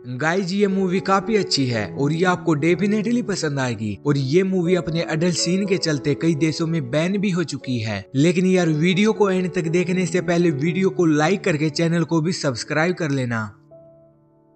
Guys ये movie काफी अच्छी है और ये आपको डेफिनेटली पसंद आएगी। और ये मूवी अपने अडल्ट सीन के चलते कई देशों में बैन भी हो चुकी है। लेकिन यार वीडियो को एंड तक देखने से पहले वीडियो को लाइक करके चैनल को भी सब्सक्राइब कर लेना।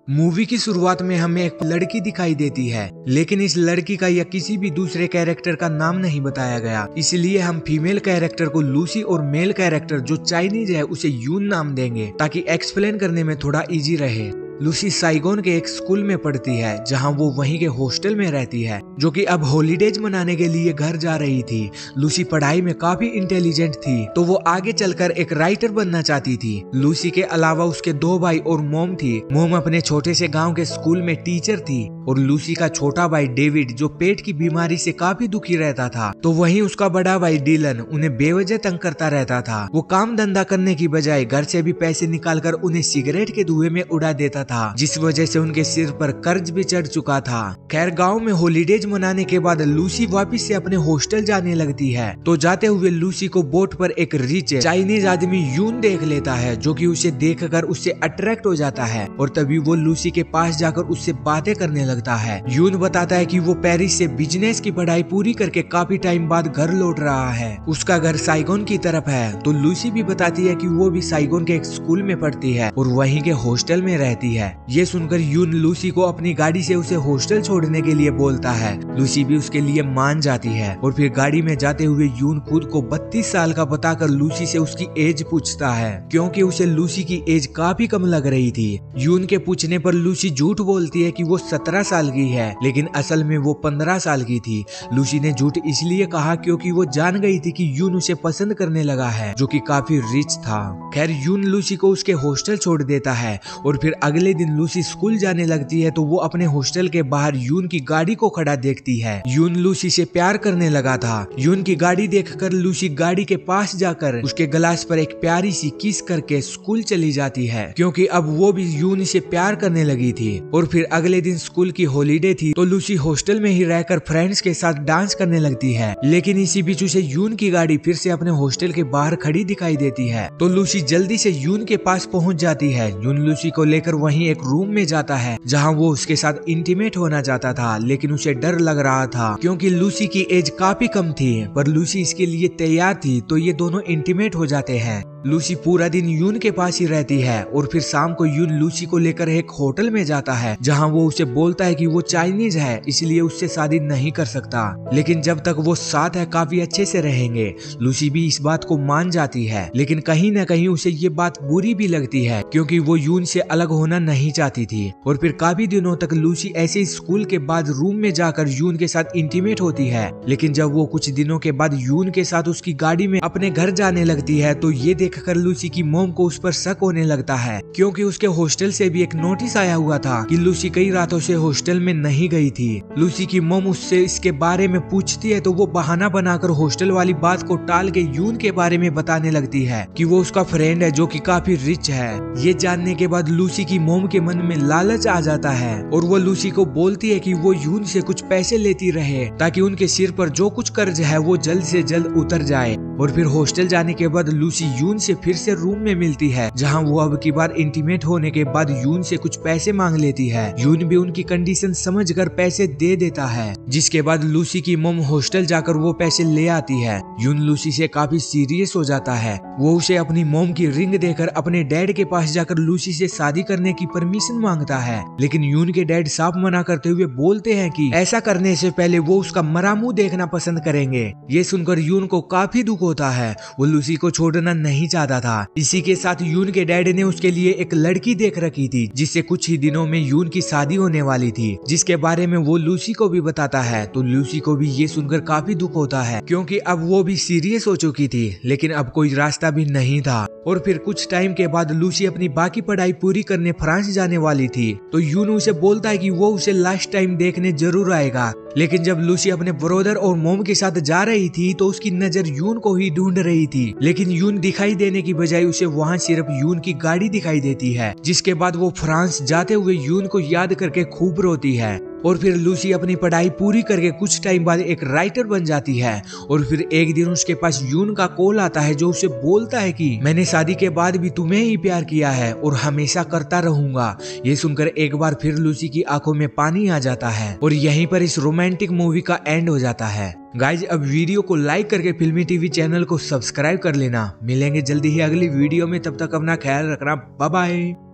मूवी की शुरुआत में हमें एक लड़की दिखाई देती है, लेकिन इस लड़की का या किसी भी दूसरे कैरेक्टर का नाम नहीं बताया गया। इसलिए हम फीमेल कैरेक्टर को लूसी और मेल कैरेक्टर जो चाइनीज है उसे यून नाम देंगे, ताकि एक्सप्लेन करने में थोड़ा इजी रहे। लूसी साइगोन के एक स्कूल में पढ़ती है, जहां वो वहीं के हॉस्टल में रहती है, जो कि अब हॉलीडेज मनाने के लिए घर जा रही थी। लूसी पढ़ाई में काफी इंटेलिजेंट थी, तो वो आगे चलकर एक राइटर बनना चाहती थी। लूसी के अलावा उसके 2 भाई और मोम थी। मोम अपने छोटे से गांव के स्कूल में टीचर थी और लूसी का छोटा भाई डेविड जो पेट की बीमारी से काफी दुखी रहता था। तो वहीं उसका बड़ा भाई डिलन उन्हें बेवजह तंग करता रहता था। वो काम धंधा करने की बजाय घर से भी पैसे निकालकर उन्हें सिगरेट के धुएं में उड़ा देता था, जिस वजह से उनके सिर पर कर्ज भी चढ़ चुका था। खैर गांव में हॉलीडेज मनाने के बाद लूसी वापस से अपने हॉस्टल जाने लगती है। तो जाते हुए लूसी को बोट पर एक रिच चाइनीज आदमी यून देख लेता है, जो कि उसे देखकर उससे अट्रैक्ट हो जाता है। और तभी वो लूसी के पास जाकर उससे बातें करने लगता है। यून बताता है कि वो पेरिस से बिजनेस की पढ़ाई पूरी करके काफी टाइम बाद घर लौट रहा है। उसका घर साइगोन की तरफ है। तो लूसी भी बताती है कि वो भी साइगोन के एक स्कूल में पढ़ती है और वहीं के हॉस्टल में रहती है। ये सुनकर यून लूसी को अपनी गाड़ी से उसे हॉस्टल छोड़ने के लिए बोलता है। लूसी भी उसके लिए मान जाती है और फिर गाड़ी में जाते हुए यून खुद को 32 साल का बताकर लूसी से उसकी एज पूछता है, क्योंकि उसे लूसी की एज काफी कम लग रही थी। यून के पूछने पर लूसी झूठ बोलती है कि वो 17 साल की है, लेकिन असल में वो 15 साल की थी। लूसी ने झूठ इसलिए कहा क्योंकि वो जान गई थी कि यून उसे पसंद करने लगा है, जो कि काफी रिच था। खैर यून लूसी को उसके हॉस्टल छोड़ देता है और फिर अगले दिन लूसी स्कूल जाने लगती है। तो वो अपने हॉस्टल के बाहर यून की गाड़ी को खड़ा देखती है। यून लूसी से प्यार करने लगा था। यून की गाड़ी देखकर लूसी गाड़ी के पास जाकर उसके ग्लास पर एक प्यारी सी किस करके स्कूल चली जाती है, क्योंकि अब वो भी यून से प्यार करने लगी थी। और फिर अगले दिन स्कूल की हॉलीडे थी, तो लूसी हॉस्टल में ही रहकर फ्रेंड्स के साथ डांस करने लगती है। लेकिन इसी बीच उसे यून की गाड़ी फिर से अपने हॉस्टल के बाहर खड़ी दिखाई देती है। तो लूसी जल्दी से यून के पास पहुंच जाती है। यून लूसी को लेकर वहीं एक रूम में जाता है, जहां वो उसके साथ इंटीमेट होना चाहता था, लेकिन उसे डर लग रहा था क्योंकि लूसी की एज काफी कम थी। पर लूसी इसके लिए तैयार थी, तो ये दोनों इंटीमेट हो जाते हैं। लूसी पूरा दिन यून के पास ही रहती है और फिर शाम को यून लूसी को लेकर एक होटल में जाता है, जहां वो उसे बोलता है कि वो चाइनीज है, इसलिए उससे शादी नहीं कर सकता, लेकिन जब तक वो साथ है काफी अच्छे से रहेंगे। लूसी भी इस बात को मान जाती है, लेकिन कहीं न कहीं उसे ये बात बुरी भी लगती है, क्योंकि वो यून से अलग होना नहीं चाहती थी। और फिर काफी दिनों तक लूसी ऐसे स्कूल के बाद रूम में जाकर यून के साथ इंटीमेट होती है। लेकिन जब वो कुछ दिनों के बाद यून के साथ उसकी गाड़ी में अपने घर जाने लगती है, तो ये देखकर लूसी की मोम को उस पर शक होने लगता है, क्योंकि उसके हॉस्टल से भी एक नोटिस आया हुआ था कि लूसी कई रातों से हॉस्टल में नहीं गई थी। लूसी की मोम उससे इसके बारे में पूछती है, तो वो बहाना बनाकर हॉस्टल वाली बात को टाल के यून के बारे में बताने लगती है कि वो उसका फ्रेंड है जो कि काफी रिच है। ये जानने के बाद लूसी की मोम के मन में लालच आ जाता है और वो लूसी को बोलती है कि वो यून से कुछ पैसे लेती रहे, ताकि उनके सिर पर जो कुछ कर्ज है वो जल्द से जल्द उतर जाए। और फिर हॉस्टल जाने के बाद लूसी यून से फिर से रूम में मिलती है, जहां वो अब की बार इंटीमेट होने के बाद यून से कुछ पैसे मांग लेती है। यून भी उनकी कंडीशन समझकर पैसे दे देता है, जिसके बाद लूसी की मोम हॉस्टल जाकर वो पैसे ले आती है। यून लूसी से काफी सीरियस हो जाता है। वो उसे अपनी मोम की रिंग देकर अपने डैड के पास जाकर लूसी से शादी करने की परमिशन मांगता है, लेकिन यून के डैड साफ मना करते हुए बोलते हैं कि ऐसा करने से पहले वो उसका मरा मुंह देखना पसंद करेंगे। ये सुनकर यून को काफी दुख होता है। वो लूसी को छोड़ना नहीं चाहता था। इसी के साथ यून के डैड ने उसके लिए एक लड़की देख रखी थी, जिससे कुछ ही दिनों में यून की शादी होने वाली थी, जिसके बारे में वो लूसी को भी बताता है। तो लूसी को भी ये सुनकर काफी दुख होता है, क्योंकि अब वो भी सीरियस हो चुकी थी, लेकिन अब कोई रास्ता भी नहीं था। और फिर कुछ टाइम के बाद लूसी अपनी बाकी पढ़ाई पूरी करने फ्रांस जाने वाली थी। तो यून उसे बोलता है कि वो उसे लास्ट टाइम देखने जरूर आएगा। लेकिन जब लूसी अपने ब्रदर और मोम के साथ जा रही थी, तो उसकी नजर यून को ही ढूंढ रही थी, लेकिन यून दिखाई देने की बजाय उसे वहाँ सिर्फ यून की गाड़ी दिखाई देती है। जिसके बाद वो फ्रांस जाते हुए यून को याद करके खूब रोती है। और फिर लूसी अपनी पढ़ाई पूरी करके कुछ टाइम बाद एक राइटर बन जाती है। और फिर एक दिन उसके पास यून का कॉल आता है जो उसे बोलता है कि मैंने शादी के बाद भी तुम्हें ही प्यार किया है और हमेशा करता रहूंगा। ये सुनकर एक बार फिर लूसी की आंखों में पानी आ जाता है और यहीं पर इस रोमांटिक मूवी का एंड हो जाता है। गाइज अब वीडियो को लाइक करके फिल्मी टीवी चैनल को सब्सक्राइब कर लेना। मिलेंगे जल्दी ही अगली वीडियो में, तब तक अपना ख्याल रखना। Bye bye.